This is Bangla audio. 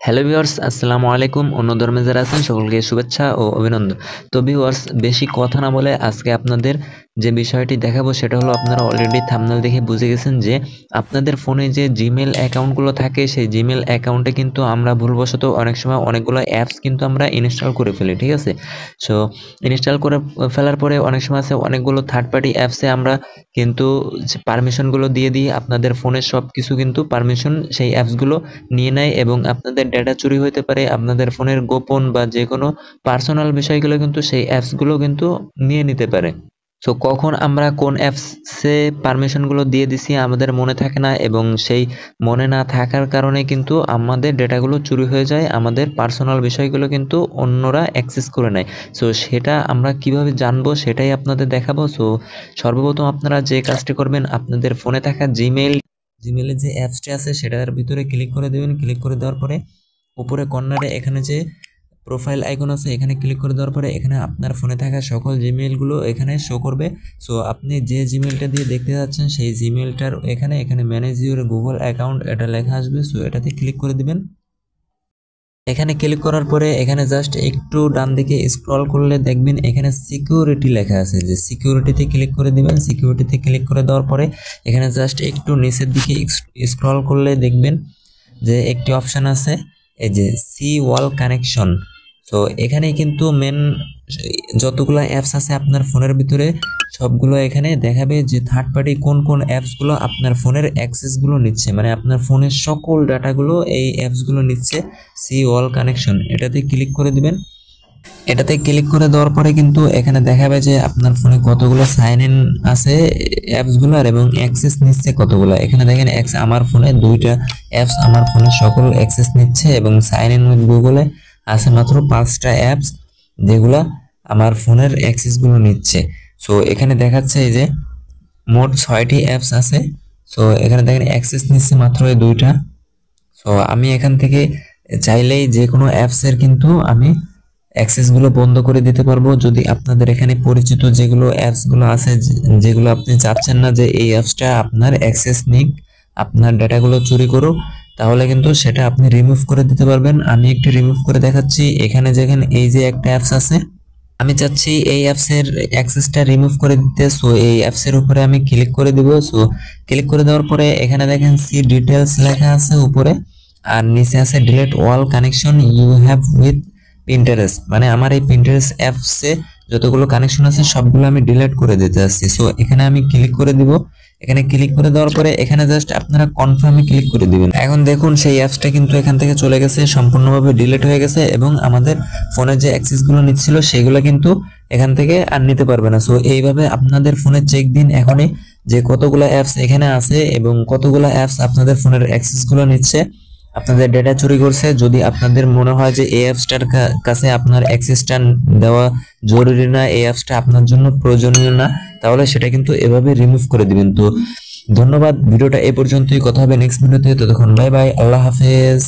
হ্যালো ভিউয়ার্স, আসসালামু আলাইকুম। অন্য ধর্মে যারা আছেন সকলকে শুভেচ্ছা ও অভিনন্দন। তো ভিউয়ার্স, বেশি কথা না বলে আজকে আপনাদের যে বিষয়টি দেখাবো সেটা হলো, আপনারা অলরেডি থাম্বনেল দেখে বুঝে গেছেন যে আপনাদের ফোনে যে জিমেল অ্যাকাউন্টগুলো থাকে সেই জিমেল অ্যাকাউন্টে কিন্তু আমরা ভুলবশত অনেক সময় অনেকগুলো অ্যাপস কিন্তু আমরা ইনস্টল করে ফেলি, ঠিক আছে? সো ইনস্টল করে ফেলার পরে অনেক সময় আছে অনেকগুলো থার্ড পার্টি অ্যাপসে আমরা কিন্তু পারমিশনগুলো দিয়ে দিই। আপনাদের ফোনের সব কিছু কিন্তু পারমিশন সেই অ্যাপসগুলো নিয়ে নেয় এবং আপনাদের ডেটা চুরি হতে পারে। আপনাদের ফোনের গোপন বা যে কোনো পার্সোনাল বিষয়গুলো কিন্তু সেই অ্যাপসগুলো কিন্তু নিয়ে নিতে পারে। সো কখন আমরা কোন অ্যাপসে পারমিশনগুলো দিয়ে দিছি আমাদের মনে থাকে না, এবং সেই মনে না থাকার কারণে কিন্তু আমাদের ডেটাগুলো চুরি হয়ে যায়, আমাদের পার্সোনাল বিষয়গুলো কিন্তু অন্যরা অ্যাক্সেস করে নেয়। সো সেটা আমরা কিভাবে জানবো সেটাই আপনাদের দেখাবো। সো সর্বপ্রথম আপনারা যে কাজটি করবেন, আপনাদের ফোনে থাকা জিমেলে যে অ্যাপসটি আছে সেটার ভিতরে ক্লিক করে দেবেন। ক্লিক করে দেওয়ার পরে উপরে কর্নারে এখানে যে প্রোফাইল আইকন আছে এখানে ক্লিক করে দেওয়ার পরে এখানে আপনার ফোনে থাকা সকল জিমেইলগুলো এখানে শো করবে। সো আপনি যে জিমেইলটা দিয়ে দেখতে যাচ্ছেন সেই জিমেইলটার এখানে ম্যানেজ ইউর গুগল অ্যাকাউন্ট এটা লেখা আসবে। সো এটাতে ক্লিক করে দিবেন। এখানে ক্লিক করার পরে এখানে জাস্ট একটু ডান দিকে স্ক্রল করলে দেখবেন এখানে সিকিউরিটি লেখা আছে, যে সিকিউরিটিতে ক্লিক করে দিবেন। সিকিউরিটিতে ক্লিক করে দেওয়ার পরে এখানে জাস্ট একটু নিচের দিকে স্ক্রল করলে দেখবেন যে একটি অপশান আছে, এই যে সি ওয়াল কানেকশন। তো এখানে কিন্তু মেন যতগুলো অ্যাপস আছে আপনার ফোনের ভিতরে সবগুলো এখানে দেখাবে যে থার্ড পার্টি কোন কোন অ্যাপসগুলো আপনার ফোনের অ্যাক্সেসগুলো নিচ্ছে, মানে আপনার ফোনের সকল ডাটাগুলো এই অ্যাপসগুলো নিচ্ছে। সি ওয়াল কানেকশন এটাতে ক্লিক করে দিবেন। এটাতে ক্লিক করে দেওয়ার পরে কিন্তু এখানে দেখাবে যে আপনার ফোনে কতগুলো সাইন ইন আছে অ্যাপসগুলোর এবং অ্যাক্সেস নিচ্ছে কতগুলো। এখানে দেখেন আমার ফোনে 2টা অ্যাপস আমার ফোনে সকল অ্যাক্সেস নিচ্ছে এবং সাইন ইন উইথ গুগলে আছে মাত্র 5টা অ্যাপস যেগুলা আমার ফোনের অ্যাক্সেসগুলো নিচ্ছে। সো এখানে দেখাচ্ছে এই যে মোট 6টি অ্যাপস আছে। সো এখানে দেখেন অ্যাক্সেস নিচ্ছে মাত্র এই 2টা। সো আমি এখান থেকে চাইলেই যে কোনো অ্যাপসের কিন্তু আমি অ্যাক্সেসগুলো বন্ধ করে দিতে পারবো। যদি আপনাদের এখানে পরিচিত যেগুলো অ্যাপসগুলো আছে যেগুলো আপনি চাচ্ছেন না যে এই অ্যাপসটা আপনার অ্যাক্সেস নিক, আপনার ডেটাগুলো চুরি করুক, তাহলে কিন্তু সেটা আপনি রিমুভ করে দিতে পারবেন। আমি একটি রিমুভ করে দেখাচ্ছি। এখানে যেখানে এই যে একটা অ্যাপস আছে, আমি চাচ্ছি এই অ্যাপসের অ্যাক্সেসটা রিমুভ করে দিতে। সো এই অ্যাপসের উপরে আমি ক্লিক করে দিব। সো ক্লিক করে দেওয়ার পরে এখানে দেখেন সি ডিটেলস লেখা আছে উপরে, আর নিচে আছে delete all connection you have with Pinterest, মানে আমার এই পিন্টারেস্ট অ্যাপসে যতগুলো কানেকশন আছে সবগুলো আমি ডিলিট করে দিতে আসছি। সো এখানে আমি ক্লিক করে দিব। এখানে ক্লিক করে দেওয়ার পরে এখানে জাস্ট আপনারা কনফার্মে ক্লিক করে দিবেন। এখন দেখুন সেই অ্যাপসটা কিন্তু এখান থেকে চলে গেছে, সম্পূর্ণভাবে ডিলিট হয়ে গেছে এবং আমাদের ফোনের যে অ্যাক্সেসগুলো নিচ্ছিল সেগুলো কিন্তু এখান থেকে আর নিতে পারবে না। সো এইভাবে আপনাদের ফোনে চেক দিন এখনই যে কতগুলো অ্যাপস এখানে আছে এবং কতগুলো অ্যাপস আপনাদের ফোনের অ্যাক্সেসগুলো নিচ্ছে, আপনাদের ডেটা চুরি করছে। যদি আপনাদের মনে হয় যে এই অ্যাপসটার কাছে আপনার অ্যাক্সেসটা দেওয়া জরুরি না, এই অ্যাপসটা আপনার জন্য প্রয়োজনীয় না, তাহলে সেটা কিন্তু এভাবে রিমুভ করে দিবেন। তো ধন্যবাদ, ভিডিওটা এই পর্যন্তই। কথা হবে নেক্সট ভিডিওতে। ততক্ষণ বাই বাই, আল্লাহ হাফেজ।